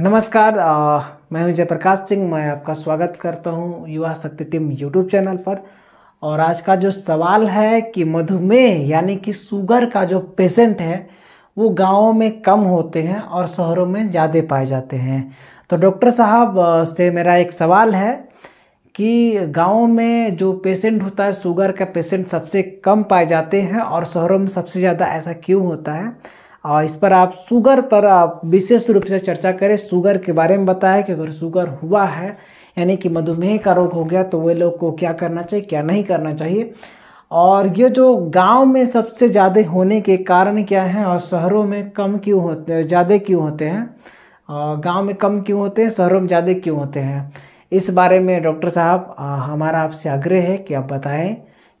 नमस्कार, मैं हूं जयप्रकाश सिंह। मैं आपका स्वागत करता हूं युवा शक्ति टीम यूट्यूब चैनल पर। और आज का जो सवाल है कि मधुमेह यानी कि शुगर का जो पेशेंट है वो गांवों में कम होते हैं और शहरों में ज़्यादा पाए जाते हैं। तो डॉक्टर साहब से मेरा एक सवाल है कि गांवों में जो पेशेंट होता है शुगर का पेशेंट सबसे कम पाए जाते हैं और शहरों में सबसे ज़्यादा, ऐसा क्यों होता है? और इस पर आप शुगर पर आप विशेष रूप से चर्चा करें, शुगर के बारे में बताएं कि अगर शुगर हुआ है यानी कि मधुमेह का रोग हो गया तो वे लोग को क्या करना चाहिए, क्या नहीं करना चाहिए, और ये जो गांव में सबसे ज़्यादा होने के कारण क्या हैं और शहरों में कम क्यों होते, ज़्यादा क्यों होते हैं, और गांव में कम क्यों होते हैं, शहरों में ज़्यादा क्यों होते हैं। इस बारे में डॉक्टर साहब हमारा आपसे आग्रह है कि आप बताएं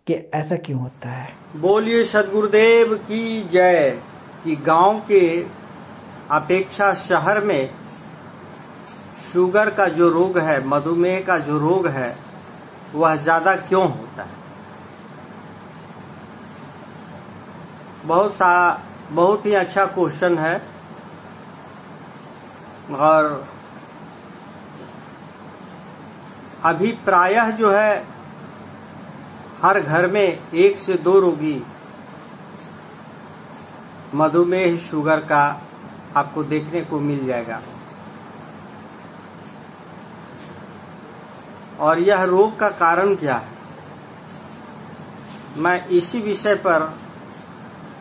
कि ऐसा क्यों होता है। बोलिए सदगुरुदेव की जय। कि गांव के अपेक्षा शहर में शुगर का जो रोग है, मधुमेह का जो रोग है, वह ज्यादा क्यों होता है। बहुत ही अच्छा क्वेश्चन है। और अभी प्रायः जो है हर घर में 1 से 2 रोगी मधुमेह शुगर का आपको देखने को मिल जाएगा। और यह रोग का कारण क्या है, मैं इसी विषय पर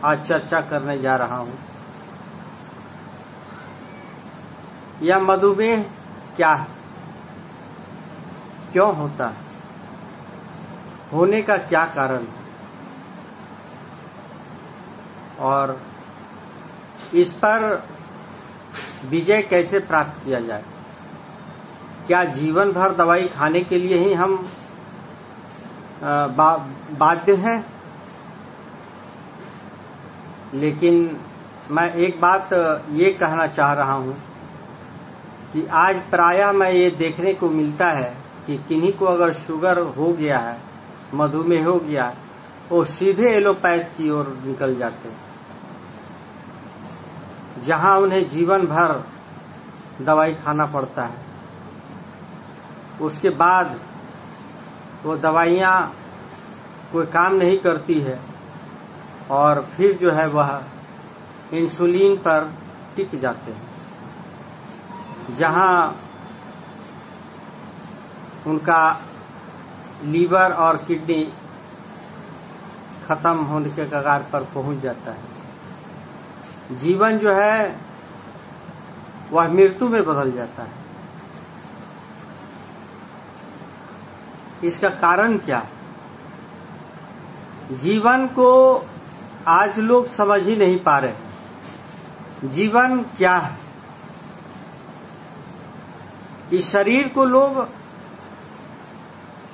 आज चर्चा करने जा रहा हूं। यह मधुमेह क्या है, क्यों होता है, होने का क्या कारण है, और इस पर विजय कैसे प्राप्त किया जाए। क्या जीवन भर दवाई खाने के लिए ही हम बाध्य हैं? लेकिन मैं एक बात ये कहना चाह रहा हूं कि आज प्रायः मैं ये देखने को मिलता है कि किन्हीं को अगर शुगर हो गया है, मधुमेह हो गया, वो सीधे एलोपैथ की ओर निकल जाते हैं, जहां उन्हें जीवन भर दवाई खाना पड़ता है। उसके बाद वो दवाइयां कोई काम नहीं करती है और फिर जो है वह इंसुलिन पर टिक जाते हैं, जहां उनका लीवर और किडनी खत्म होने के कगार पर पहुंच जाता है। जीवन जो है वह मृत्यु में बदल जाता है। इसका कारण क्या है? जीवन को आज लोग समझ ही नहीं पा रहे। जीवन क्या है? इस शरीर को लोग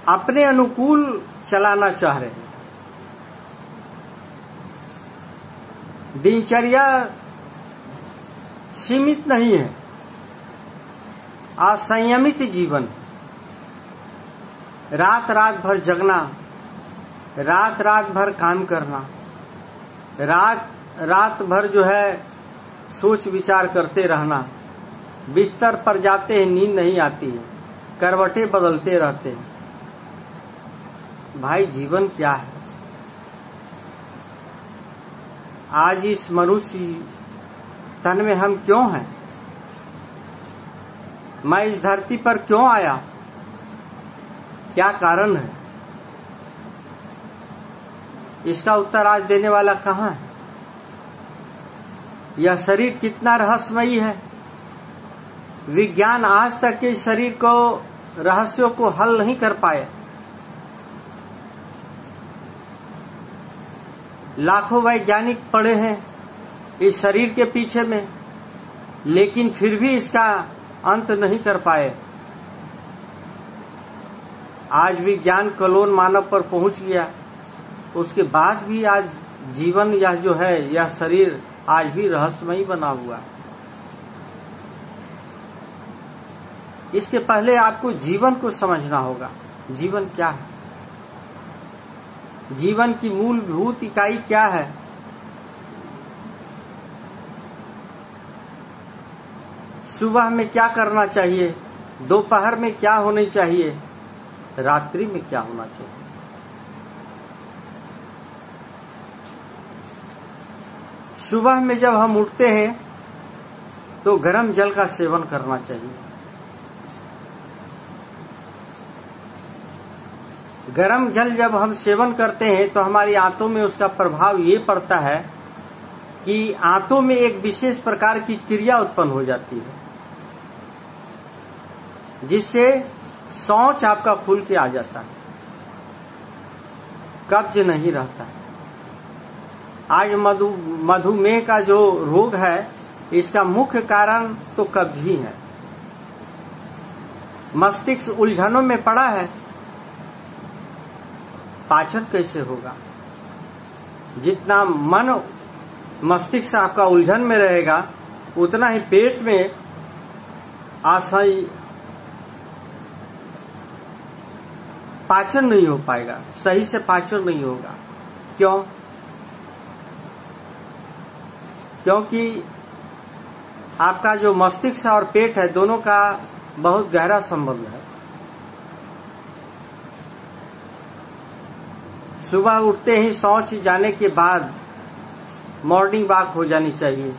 अपने अनुकूल चलाना चाह रहे हैं। दिनचर्या सीमित नहीं है, असंयमित जीवन। रात रात भर जगना, रात रात भर काम करना, रात भर जो है सोच विचार करते रहना। बिस्तर पर जाते हैं नींद नहीं आती है, करवटें बदलते रहते हैं। भाई जीवन क्या है? आज इस मनुष्य तन में हम क्यों हैं? मैं इस धरती पर क्यों आया? क्या कारण है? इसका उत्तर आज देने वाला कहाँ है? यह शरीर कितना रहस्यमयी है। विज्ञान आज तक इस शरीर को रहस्यों को हल नहीं कर पाए। लाखों वैज्ञानिक पड़े हैं इस शरीर के पीछे में, लेकिन फिर भी इसका अंत नहीं कर पाए। आज विज्ञान कलोन मानव पर पहुंच गया, उसके बाद भी आज जीवन यह जो है, यह शरीर आज भी रहस्यमयी बना हुआ है। इसके पहले आपको जीवन को समझना होगा। जीवन क्या है? जीवन की मूलभूत इकाई क्या है? सुबह में क्या करना चाहिए, दोपहर में क्या होनी चाहिए, रात्रि में क्या होना चाहिए। सुबह में जब हम उठते हैं तो गर्म जल का सेवन करना चाहिए। गर्म जल जब हम सेवन करते हैं तो हमारी आंतों में उसका प्रभाव ये पड़ता है कि आंतों में एक विशेष प्रकार की क्रिया उत्पन्न हो जाती है, जिससे शौच आपका खुल के आ जाता है, कब्ज नहीं रहता है। आज मधुमेह का जो रोग है, इसका मुख्य कारण तो कब्ज ही है। मस्तिष्क उलझनों में पड़ा है, पाचन कैसे होगा। जितना मन मस्तिष्क आपका उलझन में रहेगा, उतना ही पेट में आसानी पाचन नहीं हो पाएगा, सही से पाचन नहीं होगा। क्यों? क्योंकि आपका जो मस्तिष्क और पेट है, दोनों का बहुत गहरा संबंध है। सुबह उठते ही शौच जाने के बाद मॉर्निंग वॉक हो जानी चाहिए।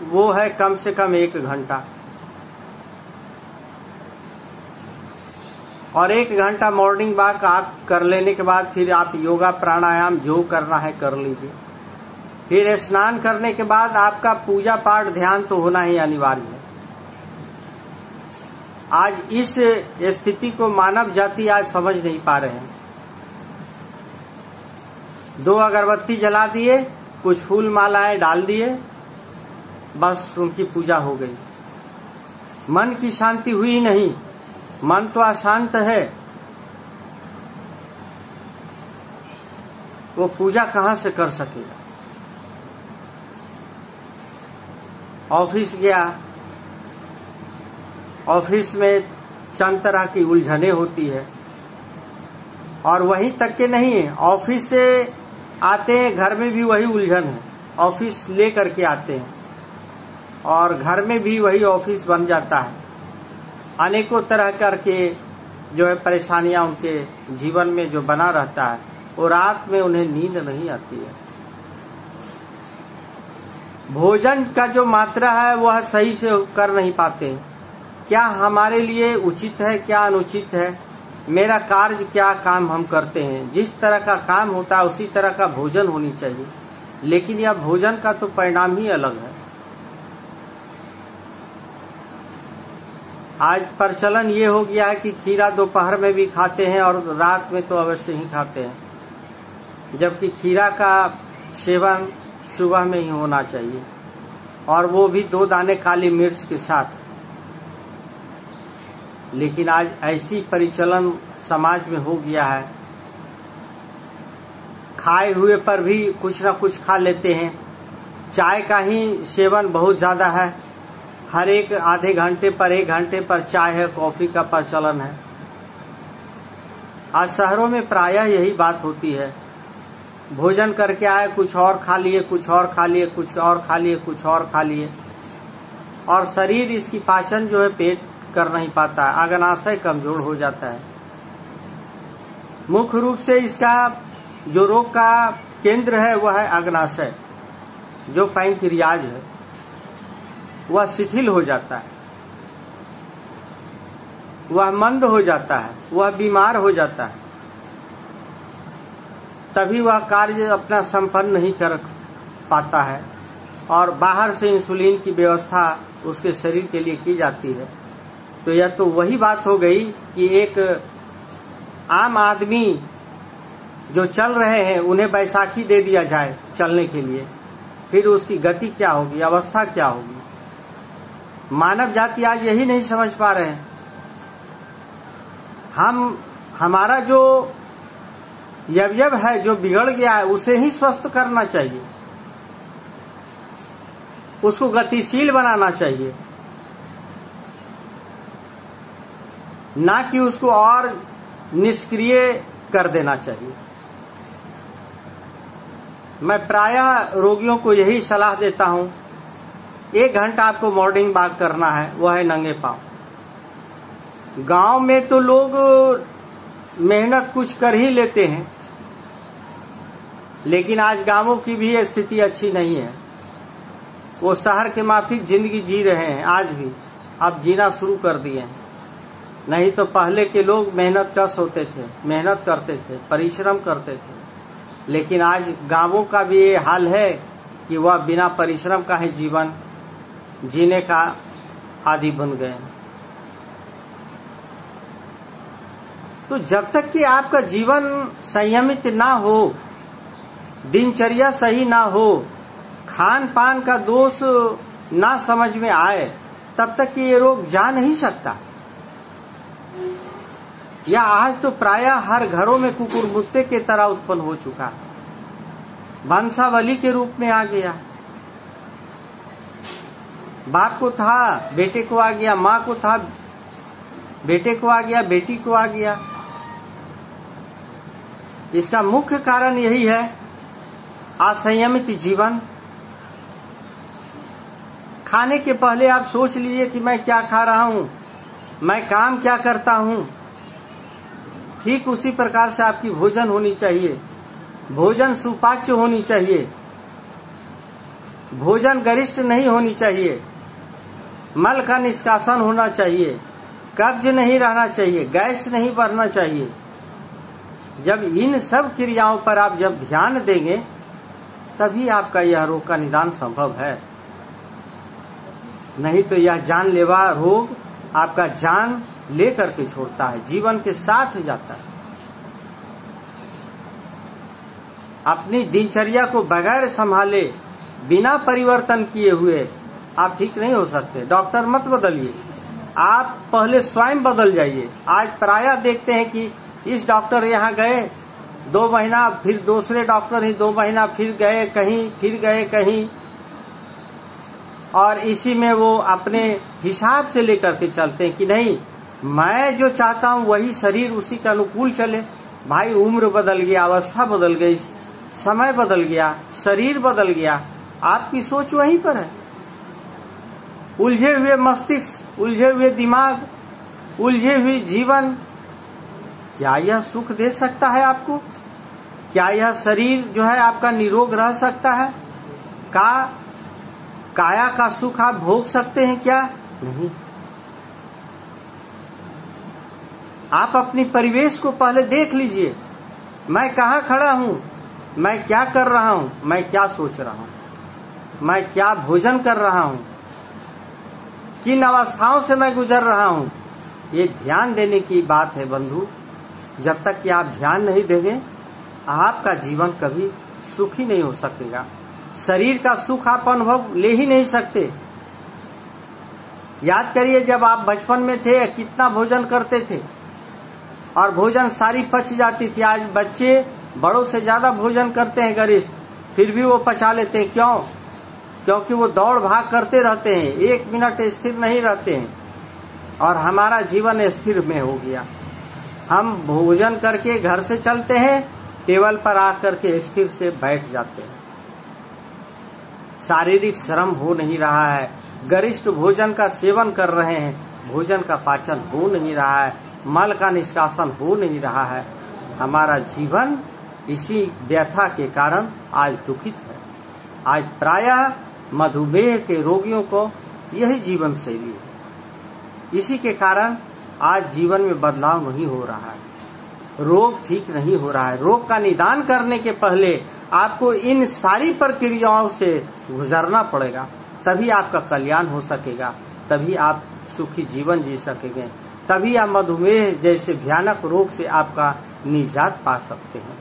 वो है कम से कम 1 घंटा, और 1 घंटा मॉर्निंग वॉक आप कर लेने के बाद फिर आप योगा प्राणायाम जो करना है कर लीजिए। फिर स्नान करने के बाद आपका पूजा पाठ ध्यान तो होना ही अनिवार्य है। आज इस स्थिति को मानव जाति आज समझ नहीं पा रहे हैं। 2 अगरबत्ती जला दिए, कुछ फूल मालाएं डाल दिए, बस उनकी पूजा हो गई। मन की शांति हुई नहीं, मन तो अशांत है। वो पूजा कहां से कर सकेगा। ऑफिस गया, ऑफिस में चंद तरह की उलझने होती है, और वहीं तक के नहीं है, ऑफिस से आते हैं घर में भी वही उलझन है। ऑफिस ले करके आते हैं और घर में भी वही ऑफिस बन जाता है। अनेकों तरह करके जो है परेशानियां उनके जीवन में जो बना रहता है, और रात में उन्हें नींद नहीं आती है। भोजन का जो मात्रा है वह सही से कर नहीं पाते। क्या हमारे लिए उचित है, क्या अनुचित है, मेरा कार्य क्या काम हम करते हैं। जिस तरह का काम होता है उसी तरह का भोजन होनी चाहिए, लेकिन यह भोजन का तो परिणाम ही अलग है। आज प्रचलन ये हो गया है कि खीरा दोपहर में भी खाते हैं और रात में तो अवश्य ही खाते हैं, जबकि खीरा का सेवन सुबह में ही होना चाहिए, और वो भी 2 दाने काली मिर्च के साथ। लेकिन आज ऐसी परिचलन समाज में हो गया है, खाए हुए पर भी कुछ ना कुछ खा लेते हैं। चाय का ही सेवन बहुत ज्यादा है, हर एक आधे घंटे पर 1 घंटे पर चाय है, कॉफी का प्रचलन है। आज शहरों में प्रायः यही बात होती है। भोजन करके आए, कुछ और खा लिए, कुछ और खा लिए, कुछ और खा लिए, कुछ और खा लिए, और शरीर इसकी पाचन जो है पेट कर नहीं पाता है, अग्नाशय कमजोर हो जाता है। मुख्य रूप से इसका जो रोग का केंद्र है वह है अग्नाशय। जो पैंक्रियाज है वह शिथिल हो जाता है, वह मंद हो जाता है, वह बीमार हो जाता है, तभी वह कार्य अपना संपन्न नहीं कर पाता है, और बाहर से इंसुलिन की व्यवस्था उसके शरीर के लिए की जाती है। तो यह तो वही बात हो गई कि एक आम आदमी जो चल रहे हैं उन्हें बैसाखी दे दिया जाए चलने के लिए, फिर उसकी गति क्या होगी, अवस्था क्या होगी। मानव जाति आज यही नहीं समझ पा रहे हैं। हमारा जो यवयव है जो बिगड़ गया है उसे ही स्वस्थ करना चाहिए, उसको गतिशील बनाना चाहिए, ना कि उसको और निष्क्रिय कर देना चाहिए। मैं प्रायः रोगियों को यही सलाह देता हूं 1 घंटा आपको मॉर्निंग वॉक करना है, वह है नंगे पांव। गांव में तो लोग मेहनत कुछ कर ही लेते हैं, लेकिन आज गांवों की भी स्थिति अच्छी नहीं है। वो शहर के माफिक जिंदगी जी रहे हैं आज भी, अब जीना शुरू कर दिए हैं। नहीं तो पहले के लोग मेहनत कश होते थे, मेहनत करते थे, परिश्रम करते थे, लेकिन आज गांवों का भी ये हाल है कि वह बिना परिश्रम का ही जीवन जीने का आदी बन गए हैं। तो जब तक कि आपका जीवन संयमित ना हो, दिनचर्या सही ना हो, खान पान का दोष ना समझ में आए, तब तक कि ये रोग जा नहीं सकता। या आज तो प्रायः हर घरों में कुकुरमुत्ते के तरह उत्पन्न हो चुका, वंशावली के रूप में आ गया। बाप को था बेटे को आ गया, माँ को था बेटे को आ गया, बेटी को आ गया। इसका मुख्य कारण यही है असंयमित जीवन। खाने के पहले आप सोच लीजिए कि मैं क्या खा रहा हूं, मैं काम क्या करता हूं। ठीक उसी प्रकार से आपकी भोजन होनी चाहिए। भोजन सुपाच्य होनी चाहिए, भोजन गरिष्ठ नहीं होनी चाहिए, मल का निष्कासन होना चाहिए, कब्ज नहीं रहना चाहिए, गैस नहीं बढ़ना चाहिए। जब इन सब क्रियाओं पर आप जब ध्यान देंगे, तभी आपका यह रोग का निदान संभव है। नहीं तो यह जानलेवा रोग आपका जान लेकर के छोड़ता है, जीवन के साथ जाता है। अपनी दिनचर्या को बगैर संभाले, बिना परिवर्तन किए हुए आप ठीक नहीं हो सकते। डॉक्टर मत बदलिए, आप पहले स्वयं बदल जाइए। आज प्रायः देखते हैं कि इस डॉक्टर यहाँ गए 2 महीना, फिर दूसरे डॉक्टर ही 2 महीना, फिर गए कहीं, फिर गए कहीं, और इसी में वो अपने हिसाब से लेकर के चलते हैं कि नहीं, मैं जो चाहता हूँ वही शरीर उसी के अनुकूल चले। भाई उम्र बदल गया, अवस्था बदल गई, समय बदल गया, शरीर बदल गया, आपकी सोच वहीं पर है। उलझे हुए मस्तिष्क, उलझे हुए दिमाग, उलझे हुए जीवन, क्या यह सुख दे सकता है आपको? क्या यह शरीर जो है आपका निरोग रह सकता है? काया का सुख आप भोग सकते हैं क्या? नहीं। आप अपनी परिवेश को पहले देख लीजिए। मैं कहाँ खड़ा हूँ, मैं क्या कर रहा हूँ, मैं क्या सोच रहा हूँ, मैं क्या भोजन कर रहा हूँ, किन अवस्थाओं से मैं गुजर रहा हूँ। ये ध्यान देने की बात है बंधु। जब तक कि आप ध्यान नहीं देंगे, आपका जीवन कभी सुखी नहीं हो सकेगा। शरीर का सुख आप अनुभव ले ही नहीं सकते। याद करिए, जब आप बचपन में थे कितना भोजन करते थे और भोजन सारी पच जाती थी। आज बच्चे बड़ों से ज्यादा भोजन करते हैं गरिष्ठ, फिर भी वो पचा लेते हैं। क्यों? क्योंकि वो दौड़ भाग करते रहते हैं, 1 मिनट स्थिर नहीं रहते हैं। और हमारा जीवन स्थिर में हो गया। हम भोजन करके घर से चलते हैं, टेबल पर आकर के स्थिर से बैठ जाते हैं। शारीरिक श्रम हो नहीं रहा है, गरिष्ठ भोजन का सेवन कर रहे हैं, भोजन का पाचन हो नहीं रहा है, मल का निष्कासन हो नहीं रहा है। हमारा जीवन इसी व्यथा के कारण आज दुखित है। आज प्रायः मधुमेह के रोगियों को यही जीवन शैली है। इसी के कारण आज जीवन में बदलाव नहीं हो रहा है, रोग ठीक नहीं हो रहा है। रोग का निदान करने के पहले आपको इन सारी प्रक्रियाओं से गुजरना पड़ेगा, तभी आपका कल्याण हो सकेगा, तभी आप सुखी जीवन जी सकेंगे, तभी आप मधुमेह जैसे भयानक रोग से आपका निजात पा सकते हैं।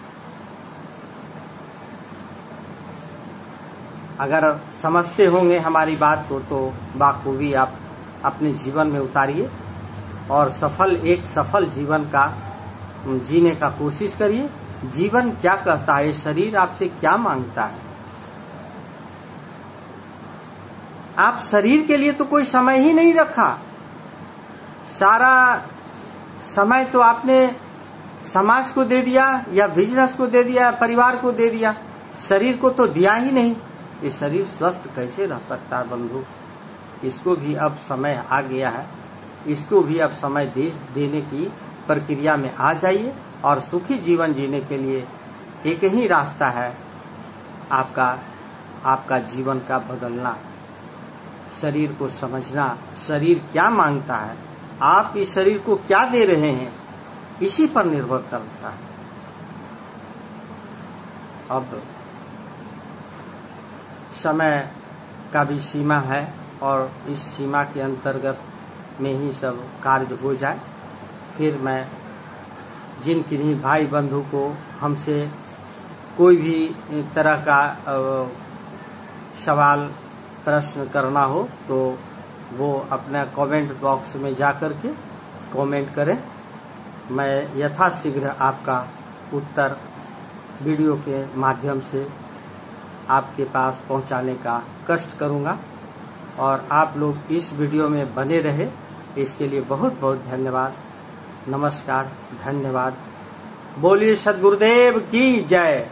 अगर समझते होंगे हमारी बात को, तो बाखूबी आप अपने जीवन में उतारिए और एक सफल जीवन का जीने का कोशिश करिए। जीवन क्या कहता है, शरीर आपसे क्या मांगता है। आप शरीर के लिए तो कोई समय ही नहीं रखा। सारा समय तो आपने समाज को दे दिया, या बिजनेस को दे दिया, परिवार को दे दिया, शरीर को तो दिया ही नहीं। ये शरीर स्वस्थ कैसे रह सकता है बंधु। इसको भी अब समय आ गया है, इसको भी अब समय देने की प्रक्रिया में आ जाइए और सुखी जीवन जीने के लिए एक ही रास्ता है, आपका जीवन का बदलना, शरीर को समझना, शरीर क्या मांगता है, आप इस शरीर को क्या दे रहे हैं, इसी पर निर्भर करता है। अब समय का भी सीमा है और इस सीमा के अंतर्गत में ही सब कार्य हो जाए। फिर मैं जिन किन्हीं भाई बंधु को हमसे कोई भी तरह का सवाल प्रश्न करना हो तो वो अपना कमेंट बॉक्स में जा कर के कमेंट करें। मैं यथाशीघ्र आपका उत्तर वीडियो के माध्यम से आपके पास पहुंचाने का कष्ट करूंगा और आप लोग इस वीडियो में बने रहे, इसके लिए बहुत बहुत धन्यवाद। नमस्कार, धन्यवाद। बोलिए सद्गुरुदेव की जय।